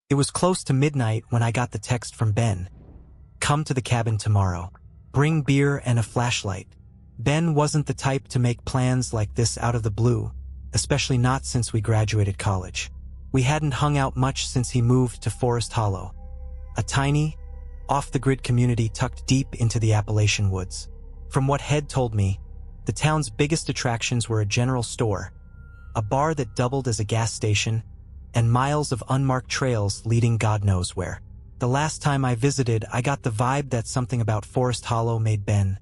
It was close to midnight when I got the text from Ben. Come to the cabin tomorrow. Bring beer and a flashlight. Ben wasn't the type to make plans like this out of the blue, especially not since we graduated college. We hadn't hung out much since he moved to Forest Hollow, a tiny, off-the-grid community tucked deep into the Appalachian woods. From what Head told me, the town's biggest attractions were a general store, a bar that doubled as a gas station, and miles of unmarked trails leading God knows where. The last time I visited, I got the vibe that something about Forest Hollow made Ben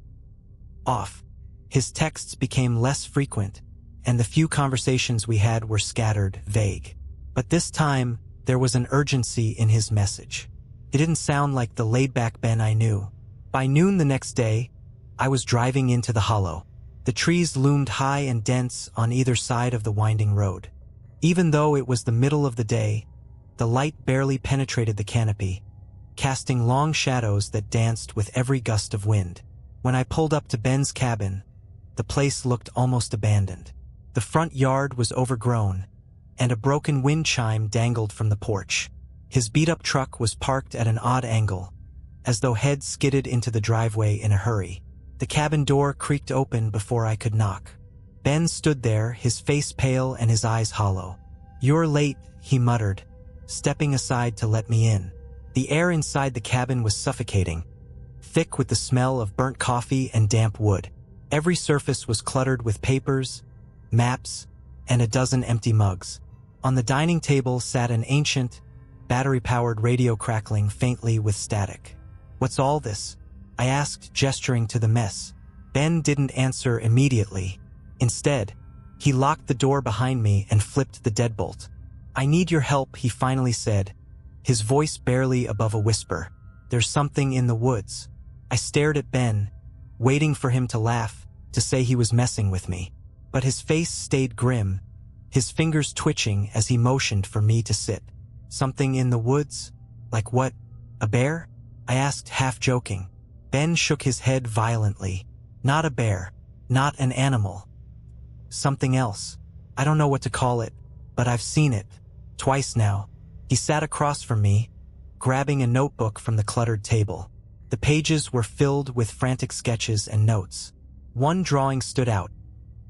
off. His texts became less frequent, and the few conversations we had were scattered, vague. But this time, there was an urgency in his message. It didn't sound like the laid-back Ben I knew. By noon the next day, I was driving into the hollow. The trees loomed high and dense on either side of the winding road. Even though it was the middle of the day, the light barely penetrated the canopy, casting long shadows that danced with every gust of wind. When I pulled up to Ben's cabin, the place looked almost abandoned. The front yard was overgrown, and a broken wind chime dangled from the porch. His beat-up truck was parked at an odd angle, as though Head skidded into the driveway in a hurry. The cabin door creaked open before I could knock. Ben stood there, his face pale and his eyes hollow. "You're late," he muttered, stepping aside to let me in. The air inside the cabin was suffocating, thick with the smell of burnt coffee and damp wood. Every surface was cluttered with papers, maps, and a dozen empty mugs. On the dining table sat an ancient, battery-powered radio crackling faintly with static. "What's all this?" I asked, gesturing to the mess. Ben didn't answer immediately. Instead, he locked the door behind me and flipped the deadbolt. "I need your help," he finally said, his voice barely above a whisper. "There's something in the woods." I stared at Ben, waiting for him to laugh, to say he was messing with me. But his face stayed grim, his fingers twitching as he motioned for me to sit. "Something in the woods? Like what? A bear?" I asked, half joking. Ben shook his head violently. "Not a bear. Not an animal. Something else. I don't know what to call it, but I've seen it. Twice now." He sat across from me, grabbing a notebook from the cluttered table. The pages were filled with frantic sketches and notes. One drawing stood out,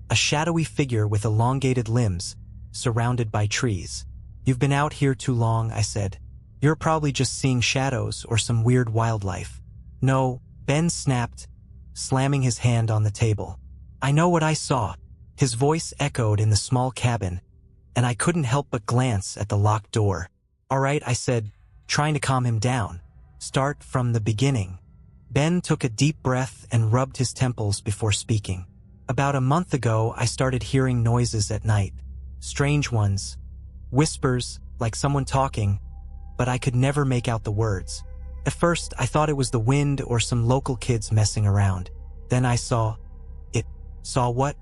a shadowy figure with elongated limbs, surrounded by trees. "You've been out here too long," I said. "You're probably just seeing shadows or some weird wildlife." "No," Ben snapped, slamming his hand on the table. "I know what I saw." His voice echoed in the small cabin, and I couldn't help but glance at the locked door. "All right," I said, trying to calm him down. "Start from the beginning." Ben took a deep breath and rubbed his temples before speaking. "About a month ago, I started hearing noises at night. Strange ones. Whispers, like someone talking, but I could never make out the words. At first, I thought it was the wind or some local kids messing around. Then I saw it. Saw what?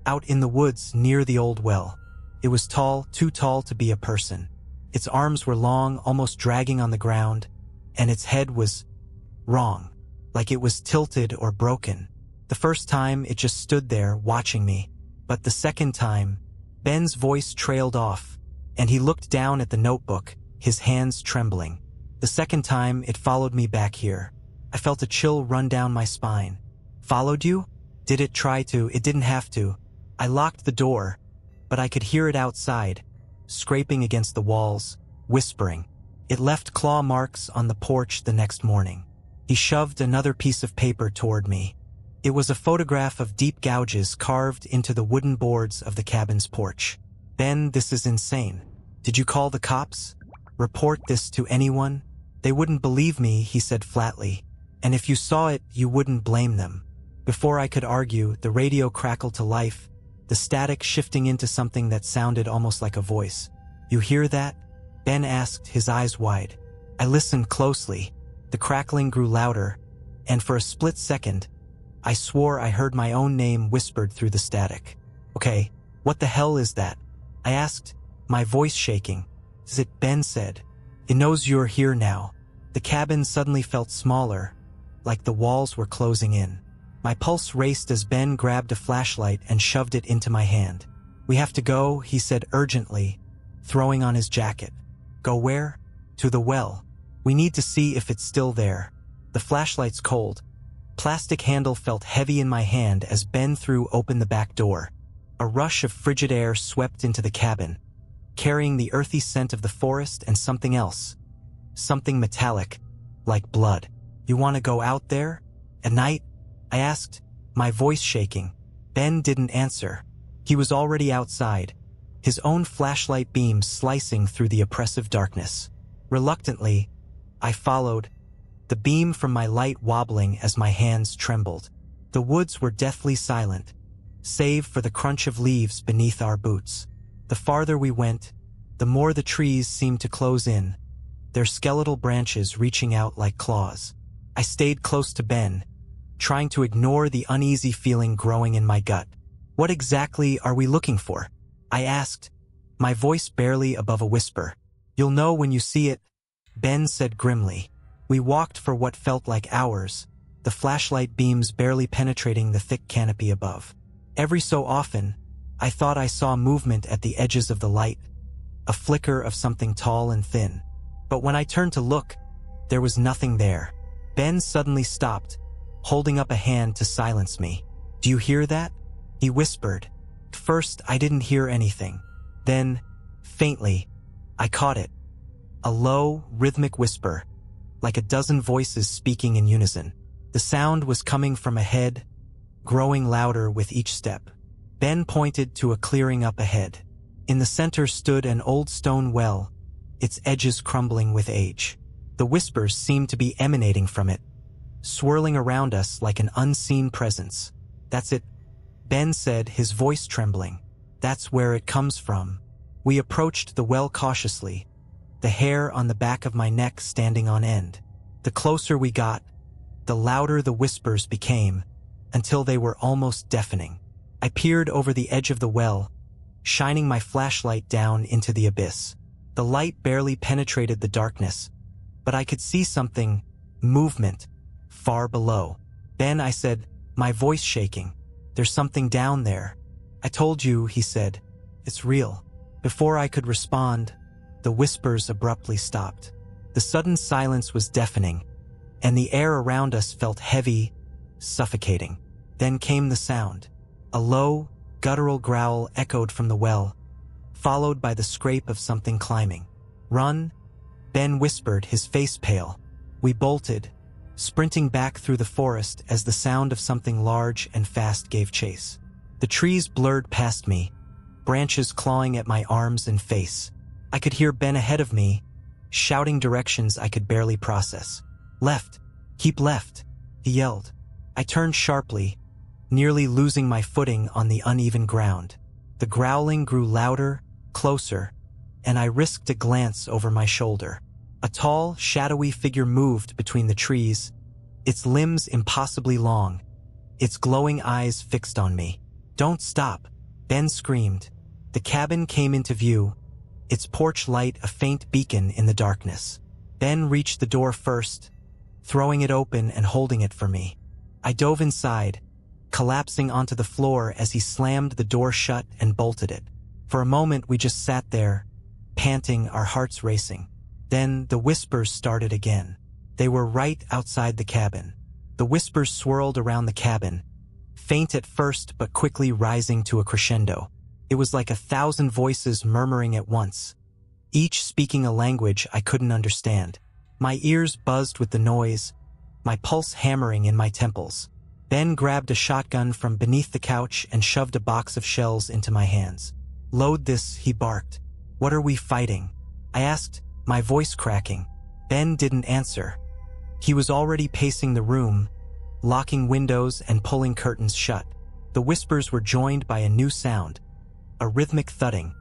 Out in the woods near the old well. It was tall, too tall to be a person. Its arms were long, almost dragging on the ground, and its head was wrong, like it was tilted or broken. The first time, it just stood there, watching me. But the second time, Ben's voice trailed off, and he looked down at the notebook, his hands trembling. The second time, it followed me back here. I felt a chill run down my spine. "Followed you?" "Did it try to? It didn't have to." I locked the door, but I could hear it outside, scraping against the walls, whispering. It left claw marks on the porch the next morning. He shoved another piece of paper toward me. It was a photograph of deep gouges carved into the wooden boards of the cabin's porch. "Ben, this is insane. Did you call the cops? Report this to anyone?" "They wouldn't believe me," he said flatly. "And if you saw it, you wouldn't blame them." Before I could argue, the radio crackled to life, the static shifting into something that sounded almost like a voice. "You hear that?" Ben asked, his eyes wide. I listened closely. The crackling grew louder, and for a split second, I swore I heard my own name whispered through the static. "Okay, what the hell is that?" I asked, my voice shaking. "Is it?" Ben said. "It knows you're here now." The cabin suddenly felt smaller, like the walls were closing in. My pulse raced as Ben grabbed a flashlight and shoved it into my hand. "We have to go," he said urgently, throwing on his jacket. "Go where?" To the well. We need to see if it's still there. The flashlight's cold. Plastic handle felt heavy in my hand as Ben threw open the back door. A rush of frigid air swept into the cabin, carrying the earthy scent of the forest and something else. Something metallic, like blood. You want to go out there? At night? I asked, my voice shaking. Ben didn't answer. He was already outside, his own flashlight beam slicing through the oppressive darkness. Reluctantly, I followed, the beam from my light wobbling as my hands trembled. The woods were deathly silent, save for the crunch of leaves beneath our boots. The farther we went, the more the trees seemed to close in, their skeletal branches reaching out like claws. I stayed close to Ben, trying to ignore the uneasy feeling growing in my gut. What exactly are we looking for? I asked, my voice barely above a whisper. You'll know when you see it, Ben said grimly. We walked for what felt like hours, the flashlight beams barely penetrating the thick canopy above. Every so often, I thought I saw movement at the edges of the light, a flicker of something tall and thin. But when I turned to look, there was nothing there. Ben suddenly stopped, holding up a hand to silence me. Do you hear that? He whispered. First, I didn't hear anything. Then, faintly, I caught it. A low, rhythmic whisper, like a dozen voices speaking in unison. The sound was coming from ahead, growing louder with each step. Ben pointed to a clearing up ahead. In the center stood an old stone well, its edges crumbling with age. The whispers seemed to be emanating from it, swirling around us like an unseen presence. That's it, Ben said, his voice trembling. That's where it comes from. We approached the well cautiously, the hair on the back of my neck standing on end. The closer we got, the louder the whispers became, until they were almost deafening. I peered over the edge of the well, shining my flashlight down into the abyss. The light barely penetrated the darkness, but I could see something, movement, far below. Ben, I said, my voice shaking. There's something down there. I told you, he said. It's real. Before I could respond, the whispers abruptly stopped. The sudden silence was deafening, and the air around us felt heavy, suffocating. Then came the sound. A low, guttural growl echoed from the well, followed by the scrape of something climbing. Run, Ben whispered, his face pale. We bolted, sprinting back through the forest as the sound of something large and fast gave chase. The trees blurred past me, branches clawing at my arms and face. I could hear Ben ahead of me, shouting directions I could barely process. Left, keep left, he yelled. I turned sharply, nearly losing my footing on the uneven ground. The growling grew louder, closer, and I risked a glance over my shoulder. A tall, shadowy figure moved between the trees, its limbs impossibly long, its glowing eyes fixed on me. Don't stop, Ben screamed. The cabin came into view, its porch light a faint beacon in the darkness. Ben reached the door first, throwing it open and holding it for me. I dove inside, collapsing onto the floor as he slammed the door shut and bolted it. For a moment we just sat there, panting, our hearts racing. Then the whispers started again. They were right outside the cabin. The whispers swirled around the cabin, faint at first but quickly rising to a crescendo. It was like 1,000 voices murmuring at once, each speaking a language I couldn't understand. My ears buzzed with the noise, my pulse hammering in my temples. Ben grabbed a shotgun from beneath the couch and shoved a box of shells into my hands. Load this, he barked. What are we fighting? I asked, my voice cracking. Ben didn't answer. He was already pacing the room, locking windows and pulling curtains shut. The whispers were joined by a new sound, a rhythmic thudding,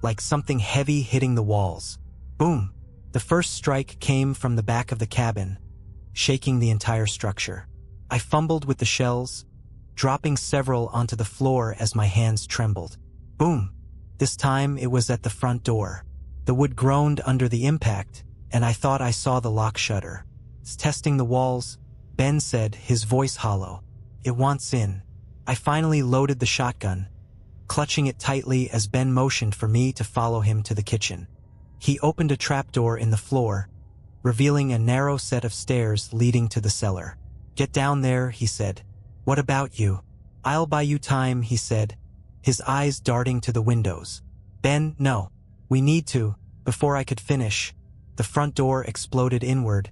like something heavy hitting the walls. Boom! The first strike came from the back of the cabin, shaking the entire structure. I fumbled with the shells, dropping several onto the floor as my hands trembled. Boom! This time it was at the front door. The wood groaned under the impact, and I thought I saw the lock shudder. It's testing the walls, Ben said, his voice hollow. It wants in. I finally loaded the shotgun, clutching it tightly as Ben motioned for me to follow him to the kitchen. He opened a trapdoor in the floor, revealing a narrow set of stairs leading to the cellar. "Get down there," he said. "What about you?" "I'll buy you time," he said, his eyes darting to the windows. "Ben, no. We need to." Before I could finish, the front door exploded inward,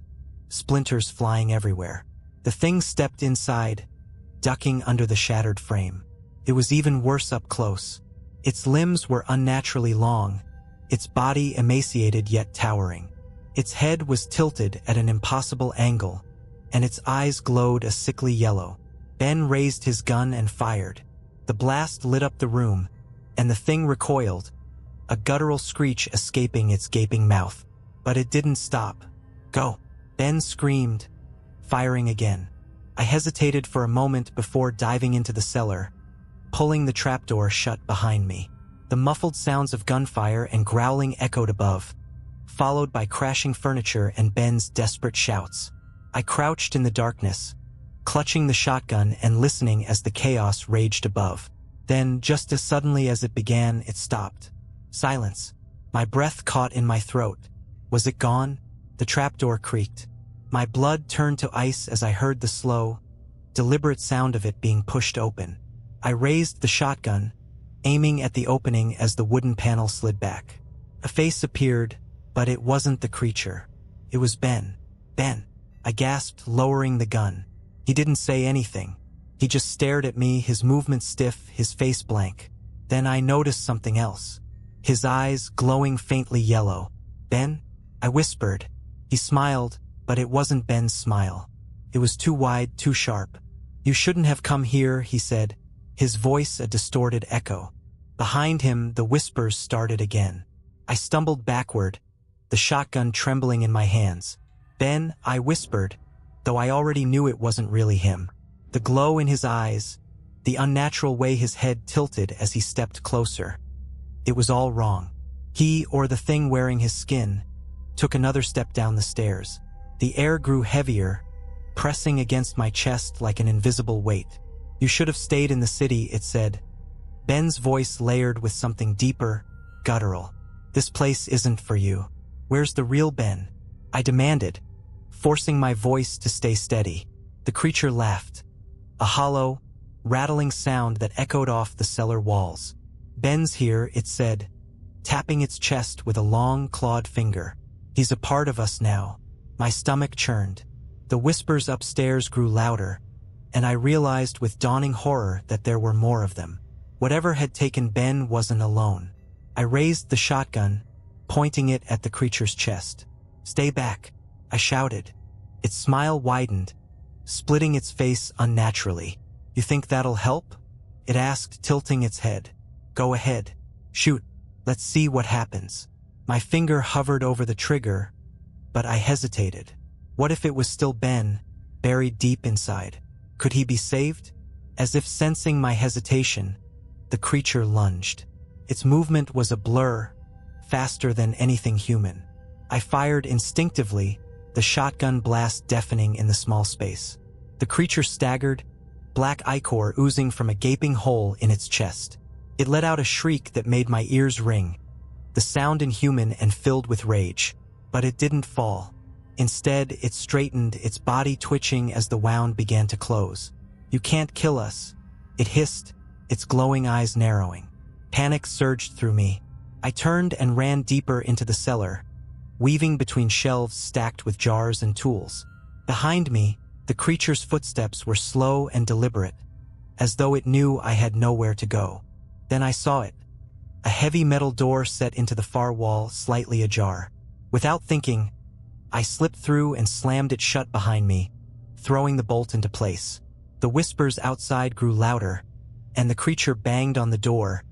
splinters flying everywhere. The thing stepped inside, ducking under the shattered frame. It was even worse up close. Its limbs were unnaturally long, its body emaciated yet towering. Its head was tilted at an impossible angle, and its eyes glowed a sickly yellow. Ben raised his gun and fired. The blast lit up the room, and the thing recoiled, a guttural screech escaping its gaping mouth. But it didn't stop. "Go!" Ben screamed, firing again. I hesitated for a moment before diving into the cellar, pulling the trapdoor shut behind me. The muffled sounds of gunfire and growling echoed above, followed by crashing furniture and Ben's desperate shouts. I crouched in the darkness, clutching the shotgun and listening as the chaos raged above. Then, just as suddenly as it began, it stopped. Silence. My breath caught in my throat. Was it gone? The trapdoor creaked. My blood turned to ice as I heard the slow, deliberate sound of it being pushed open. I raised the shotgun, aiming at the opening as the wooden panel slid back. A face appeared, but it wasn't the creature. It was Ben. "Ben," I gasped, lowering the gun. He didn't say anything. He just stared at me, his movements stiff, his face blank. Then I noticed something else. His eyes glowing faintly yellow. "Ben?" I whispered. He smiled, but it wasn't Ben's smile. It was too wide, too sharp. "You shouldn't have come here," he said, his voice a distorted echo. Behind him, the whispers started again. I stumbled backward, the shotgun trembling in my hands. "Ben," I whispered, though I already knew it wasn't really him. The glow in his eyes, the unnatural way his head tilted as he stepped closer. It was all wrong. He, or the thing wearing his skin, took another step down the stairs. The air grew heavier, pressing against my chest like an invisible weight. "You should have stayed in the city," it said. Ben's voice layered with something deeper, guttural. "This place isn't for you." "Where's the real Ben?" I demanded, forcing my voice to stay steady. The creature laughed, a hollow, rattling sound that echoed off the cellar walls. "Ben's here," it said, tapping its chest with a long, clawed finger. "He's a part of us now." My stomach churned. The whispers upstairs grew louder, and I realized with dawning horror that there were more of them. Whatever had taken Ben wasn't alone. I raised the shotgun, pointing it at the creature's chest. "Stay back," I shouted. Its smile widened, splitting its face unnaturally. "You think that'll help?" it asked, tilting its head. "Go ahead. Shoot. Let's see what happens." My finger hovered over the trigger, but I hesitated. What if it was still Ben, buried deep inside? Could he be saved? As if sensing my hesitation, the creature lunged. Its movement was a blur, faster than anything human. I fired instinctively, the shotgun blast deafening in the small space. The creature staggered, black ichor oozing from a gaping hole in its chest. It let out a shriek that made my ears ring, the sound inhuman and filled with rage. But it didn't fall. Instead, it straightened, its body twitching as the wound began to close. "You can't kill us," it hissed, its glowing eyes narrowing. Panic surged through me. I turned and ran deeper into the cellar, weaving between shelves stacked with jars and tools. Behind me, the creature's footsteps were slow and deliberate, as though it knew I had nowhere to go. Then I saw it. A heavy metal door set into the far wall, slightly ajar. Without thinking, I slipped through and slammed it shut behind me, throwing the bolt into place. The whispers outside grew louder, and the creature banged on the door,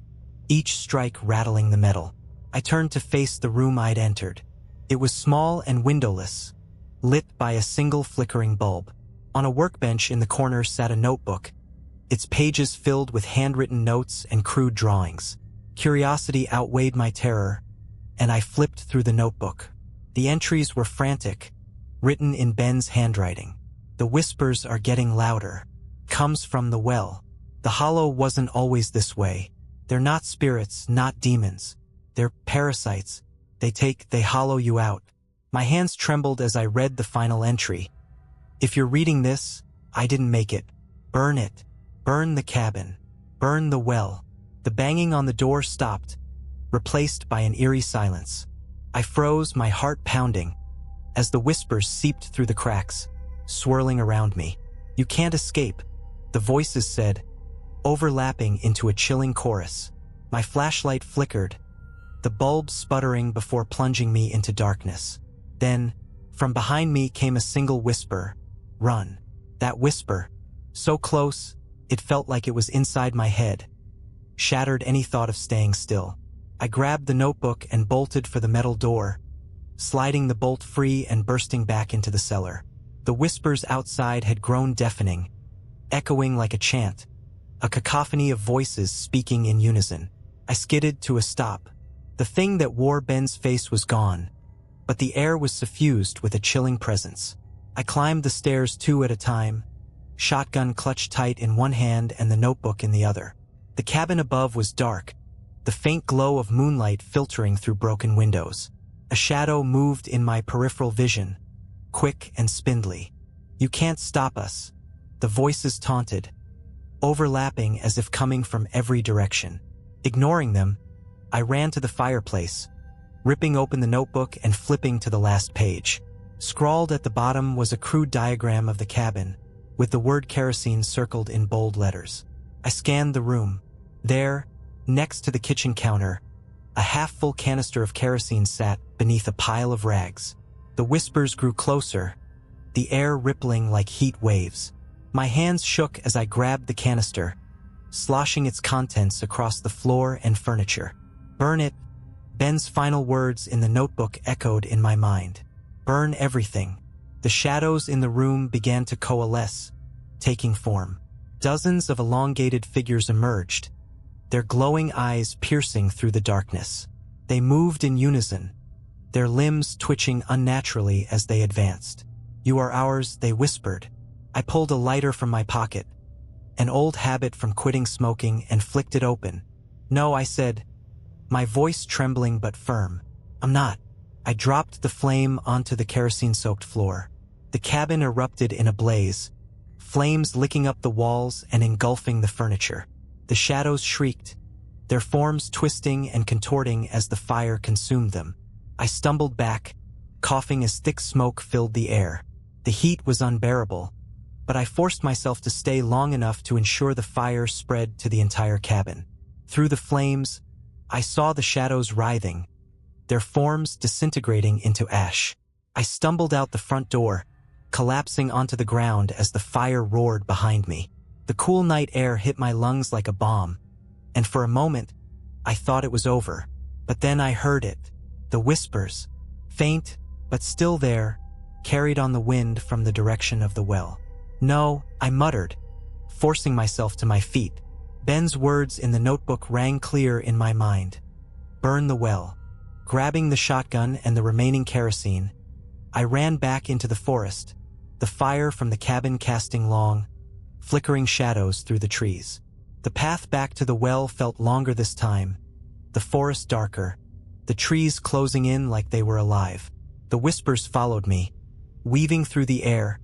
each strike rattling the metal. I turned to face the room I'd entered. It was small and windowless, lit by a single flickering bulb. On a workbench in the corner sat a notebook, its pages filled with handwritten notes and crude drawings. Curiosity outweighed my terror, and I flipped through the notebook. The entries were frantic, written in Ben's handwriting. "The whispers are getting louder. Comes from the well. The hollow wasn't always this way. They're not spirits, not demons. They're parasites. They hollow you out. My hands trembled as I read the final entry. If you're reading this, I didn't make it. Burn it. Burn the cabin. Burn the well. The banging on the door stopped, replaced by an eerie silence. I froze, my heart pounding, as the whispers seeped through the cracks, swirling around me. You can't escape, the voices said, overlapping into a chilling chorus. My flashlight flickered, the bulb sputtering before plunging me into darkness. Then, from behind me came a single whisper, "Run." That whisper, so close, it felt like it was inside my head, shattered any thought of staying still. I grabbed the notebook and bolted for the metal door, sliding the bolt free and bursting back into the cellar. The whispers outside had grown deafening, echoing like a chant, a cacophony of voices speaking in unison. I skidded to a stop. The thing that wore Ben's face was gone, but the air was suffused with a chilling presence. I climbed the stairs 2 at a time, shotgun clutched tight in one hand and the notebook in the other. The cabin above was dark, the faint glow of moonlight filtering through broken windows. A shadow moved in my peripheral vision, quick and spindly. "You can't stop us," the voices taunted, overlapping as if coming from every direction. Ignoring them, I ran to the fireplace, ripping open the notebook and flipping to the last page. Scrawled at the bottom was a crude diagram of the cabin, with the word kerosene circled in bold letters. I scanned the room. There, next to the kitchen counter, a half-full canister of kerosene sat beneath a pile of rags. The whispers grew closer, the air rippling like heat waves. My hands shook as I grabbed the canister, sloshing its contents across the floor and furniture. "Burn it," Ben's final words in the notebook echoed in my mind. "Burn everything." The shadows in the room began to coalesce, taking form. Dozens of elongated figures emerged, their glowing eyes piercing through the darkness. They moved in unison, their limbs twitching unnaturally as they advanced. "You are ours," they whispered. I pulled a lighter from my pocket, an old habit from quitting smoking, and flicked it open. "No," I said, my voice trembling but firm. "I'm not." I dropped the flame onto the kerosene-soaked floor. The cabin erupted in a blaze, flames licking up the walls and engulfing the furniture. The shadows shrieked, their forms twisting and contorting as the fire consumed them. I stumbled back, coughing as thick smoke filled the air. The heat was unbearable, but I forced myself to stay long enough to ensure the fire spread to the entire cabin. Through the flames, I saw the shadows writhing, their forms disintegrating into ash. I stumbled out the front door, collapsing onto the ground as the fire roared behind me. The cool night air hit my lungs like a bomb, and for a moment, I thought it was over. But then I heard it. The whispers, faint but still there, carried on the wind from the direction of the well. "No," I muttered, forcing myself to my feet. Ben's words in the notebook rang clear in my mind. "Burn the well." Grabbing the shotgun and the remaining kerosene, I ran back into the forest, the fire from the cabin casting long, flickering shadows through the trees. The path back to the well felt longer this time, the forest darker, the trees closing in like they were alive. The whispers followed me, weaving through the air,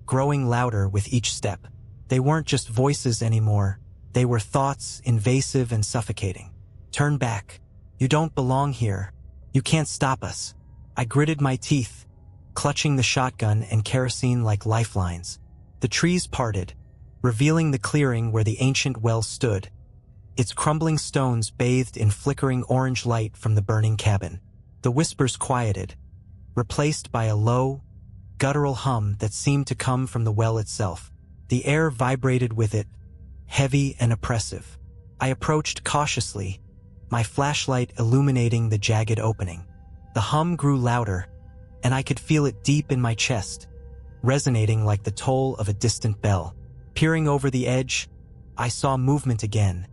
growing louder with each step. They weren't just voices anymore, they were thoughts, invasive and suffocating. "Turn back. You don't belong here. You can't stop us." I gritted my teeth, clutching the shotgun and kerosene like lifelines. The trees parted, revealing the clearing where the ancient well stood, its crumbling stones bathed in flickering orange light from the burning cabin. The whispers quieted, replaced by a low, guttural hum that seemed to come from the well itself. The air vibrated with it, heavy and oppressive. I approached cautiously, my flashlight illuminating the jagged opening. The hum grew louder, and I could feel it deep in my chest, resonating like the toll of a distant bell. Peering over the edge, I saw movement again,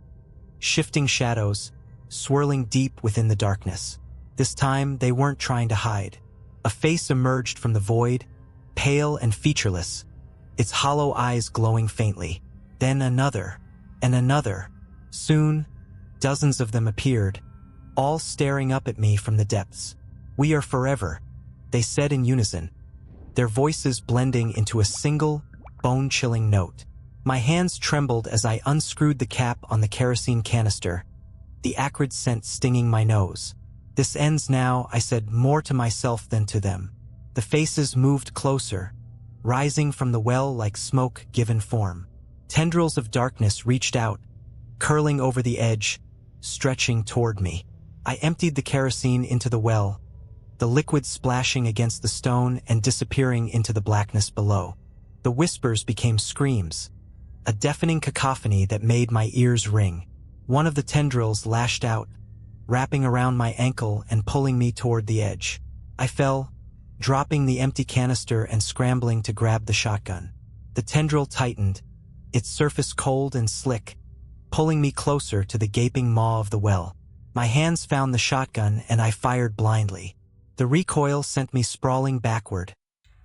shifting shadows, swirling deep within the darkness. This time, they weren't trying to hide. A face emerged from the void, pale and featureless, its hollow eyes glowing faintly. Then another, and another. Soon, dozens of them appeared, all staring up at me from the depths. "We are forever," they said in unison, their voices blending into a single, bone-chilling note. My hands trembled as I unscrewed the cap on the kerosene canister, the acrid scent stinging my nose. "This ends now," I said, more to myself than to them. The faces moved closer, rising from the well like smoke given form. Tendrils of darkness reached out, curling over the edge, stretching toward me. I emptied the kerosene into the well, the liquid splashing against the stone and disappearing into the blackness below. The whispers became screams, a deafening cacophony that made my ears ring. One of the tendrils lashed out, wrapping around my ankle and pulling me toward the edge. I fell, dropping the empty canister and scrambling to grab the shotgun. The tendril tightened, its surface cold and slick, pulling me closer to the gaping maw of the well. My hands found the shotgun and I fired blindly. The recoil sent me sprawling backward,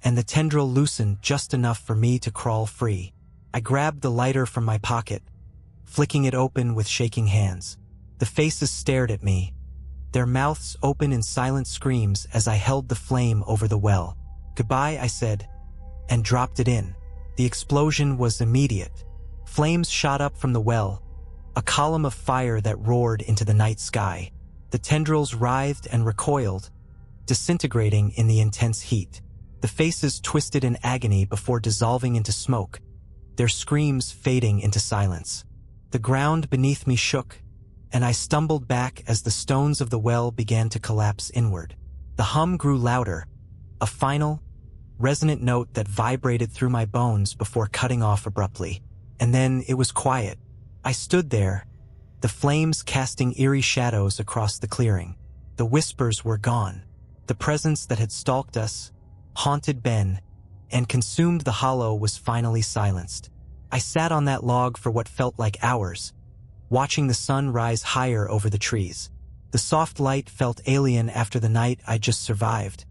and the tendril loosened just enough for me to crawl free. I grabbed the lighter from my pocket, flicking it open with shaking hands. The faces stared at me, their mouths open in silent screams as I held the flame over the well. "Goodbye," I said, and dropped it in. The explosion was immediate. Flames shot up from the well, a column of fire that roared into the night sky. The tendrils writhed and recoiled, disintegrating in the intense heat. The faces twisted in agony before dissolving into smoke, their screams fading into silence. The ground beneath me shook, and I stumbled back as the stones of the well began to collapse inward. The hum grew louder, a final, resonant note that vibrated through my bones before cutting off abruptly. And then it was quiet. I stood there, the flames casting eerie shadows across the clearing. The whispers were gone. The presence that had stalked us, haunted Ben, and consumed the hollow was finally silenced. I sat on that log for what felt like hours, watching the sun rise higher over the trees. The soft light felt alien after the night I just survived,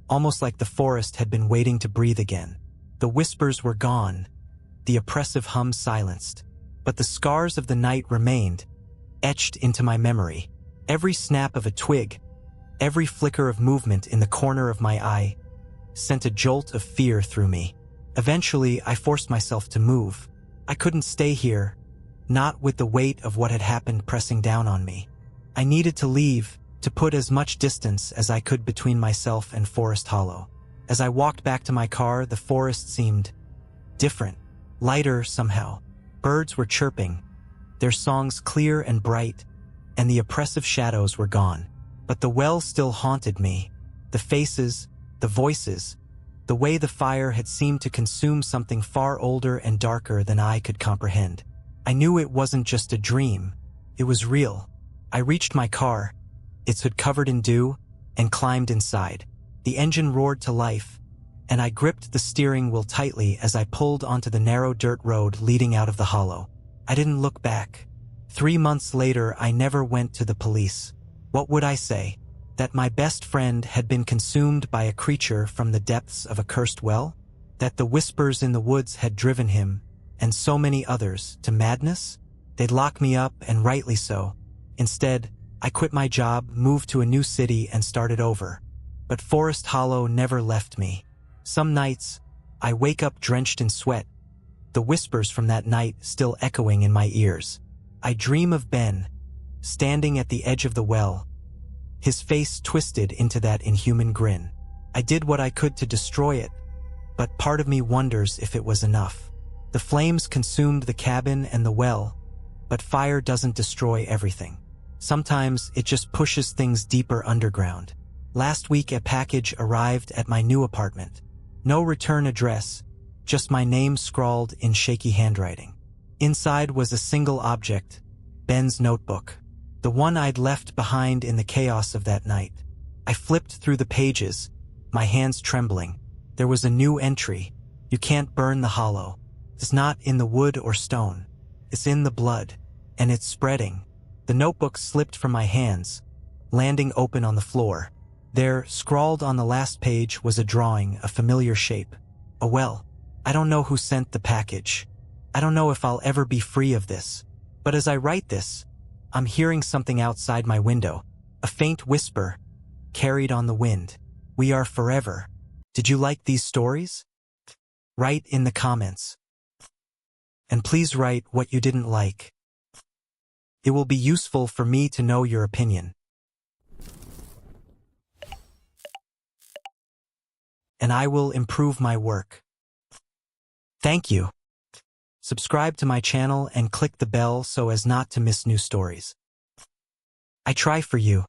almost like the forest had been waiting to breathe again. The whispers were gone, the oppressive hum silenced, but the scars of the night remained, etched into my memory. Every snap of a twig, every flicker of movement in the corner of my eye, sent a jolt of fear through me. Eventually, I forced myself to move. I couldn't stay here, not with the weight of what had happened pressing down on me. I needed to leave, to put as much distance as I could between myself and Forest Hollow. As I walked back to my car, the forest seemed different, lighter somehow. Birds were chirping, their songs clear and bright, and the oppressive shadows were gone. But the well still haunted me. The faces, the voices, the way the fire had seemed to consume something far older and darker than I could comprehend. I knew it wasn't just a dream, it was real. I reached my car, its hood covered in dew, and climbed inside. The engine roared to life, and I gripped the steering wheel tightly as I pulled onto the narrow dirt road leading out of the hollow. I didn't look back. 3 months later, I never went to the police. What would I say? That my best friend had been consumed by a creature from the depths of a cursed well? That the whispers in the woods had driven him, and so many others, to madness? They'd lock me up, and rightly so. Instead, I quit my job, moved to a new city, and started over. But Forest Hollow never left me. Some nights, I wake up drenched in sweat, the whispers from that night still echoing in my ears. I dream of Ben, standing at the edge of the well, his face twisted into that inhuman grin. I did what I could to destroy it, but part of me wonders if it was enough. The flames consumed the cabin and the well, but fire doesn't destroy everything. Sometimes it just pushes things deeper underground. Last week, a package arrived at my new apartment. No return address, just my name scrawled in shaky handwriting. Inside was a single object, Ben's notebook, the one I'd left behind in the chaos of that night. I flipped through the pages, my hands trembling. There was a new entry. You can't burn the hollow. It's not in the wood or stone. It's in the blood, and it's spreading. The notebook slipped from my hands, landing open on the floor. There, scrawled on the last page, was a drawing, a familiar shape. A well. I don't know who sent the package. I don't know if I'll ever be free of this. But as I write this, I'm hearing something outside my window. A faint whisper, carried on the wind. We are forever. Did you like these stories? Write in the comments. And please write what you didn't like. It will be useful for me to know your opinion. And I will improve my work. Thank you. Subscribe to my channel and click the bell so as not to miss new stories. I try for you.